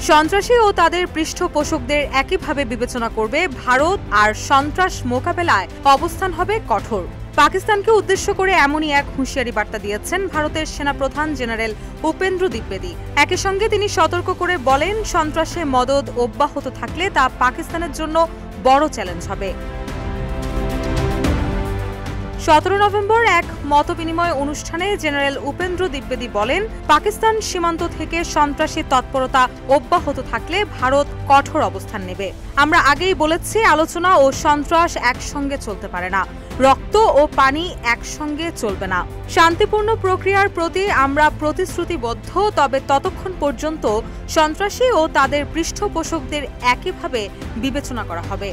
সন্ত্রাসী ও তাদের পৃষ্ঠপোষকদের একইভাবে বিবেচনা করবে ভারত, আর সন্ত্রাস মোকাবেলায় অবস্থান হবে কঠোর। পাকিস্তানকে উদ্দেশ্য করে এমনই এক হুঁশিয়ারি বার্তা দিয়েছেন ভারতের সেনাপ্রধান জেনারেল উপেন্দ্র দ্বিবেদী। একই সঙ্গে তিনি সতর্ক করে বলেন, সন্ত্রাসে মদদ অব্যাহত থাকলে তা পাকিস্তানের জন্য বড় চ্যালেঞ্জ হবে। 17 নভেম্বর এক মতবিনিময় অনুষ্ঠানে জেনারেল উপেন্দ্র দ্বিবেদী বলেন, পাকিস্তান সীমান্ত থেকে সন্ত্রাসী তৎপরতা অব্যাহত থাকলে ভারত কঠোর অবস্থান নেবে। আমরা আগেই বলেছি, আলোচনা ও সন্ত্রাস একসঙ্গে চলতে পারে না, রক্ত ও পানি একসঙ্গে চলবে না। শান্তিপূর্ণ প্রক্রিয়ার প্রতি আমরা প্রতিশ্রুতিবদ্ধ, তবে ততক্ষণ পর্যন্ত সন্ত্রাসী ও তাদের পৃষ্ঠপোষকদের একইভাবে বিবেচনা করা হবে।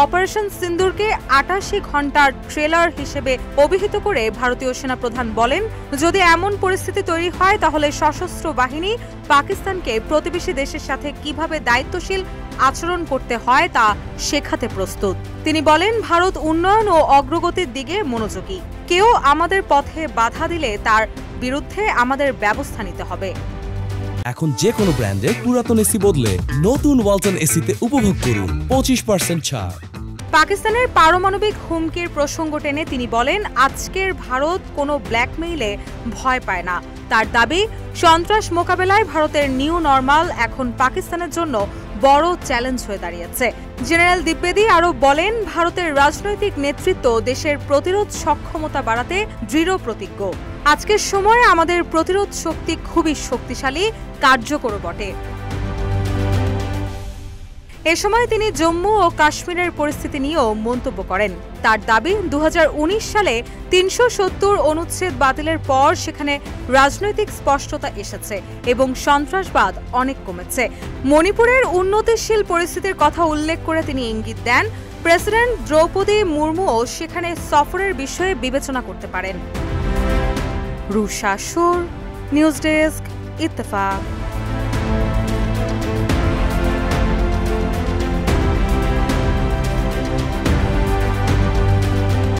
অপারেশন সিন্দুরকে 88 ঘন্টার ট্রেলার হিসেবে অভিহিত করে ভারতীয় সেনাপ্রধান বলেন, যদি এমন পরিস্থিতি তৈরি হয় তাহলে সশস্ত্র বাহিনী পাকিস্তানকে প্রতিবেশী দেশের সাথে কিভাবে দায়িত্বশীল আচরণ করতে হয় তা শেখাতে প্রস্তুত। তিনি বলেন, ভারত উন্নয়ন ও অগ্রগতির দিকে মনোযোগী। কেউ আমাদের পথে বাধা দিলে তার বিরুদ্ধে আমাদের ব্যবস্থা নিতে হবে। এখন যে কোনো ব্র্যান্ডের পুরাতন এসি বদলে নতুন ওয়ালটন এসিতে উপভোগ করুন 25% ছাড়। পাকিস্তানের পারমাণবিক হুমকির প্রসঙ্গ টেনে তিনি বলেন, আজকের ভারত কোনো ব্ল্যাকমেইলে ভয় পায় না। তার দাবি, সন্ত্রাস মোকাবেলায় ভারতের নিউ নরমাল এখন পাকিস্তানের জন্য বড় চ্যালেঞ্জ হয়ে দাঁড়িয়েছে। জেনারেল দ্বিবেদী আরও বলেন, ভারতের রাজনৈতিক নেতৃত্ব দেশের প্রতিরোধ সক্ষমতা বাড়াতে দৃঢ় প্রতিজ্ঞ। আজকের সময়ে আমাদের প্রতিরোধ শক্তি খুবই শক্তিশালী, কার্যকর বটে। এ সময় তিনি জম্মু ও কাশ্মীরের পরিস্থিতি নিয়েও মন্তব্য করেন। তার দাবি, 2019 সালে 370 অনুচ্ছেদ বাতিলের পর সেখানে রাজনৈতিক স্পষ্টতা এসেছে এবং সন্ত্রাসবাদ অনেক কমেছে। মণিপুরের উন্নতিশীল পরিস্থিতির কথা উল্লেখ করে তিনি ইঙ্গিত দেন, প্রেসিডেন্ট দ্রৌপদী মুর্মুও সেখানে সফরের বিষয়ে বিবেচনা করতে পারেন। রুশা সুর, নিউজ ডেস্ক, ইত্তেফাক।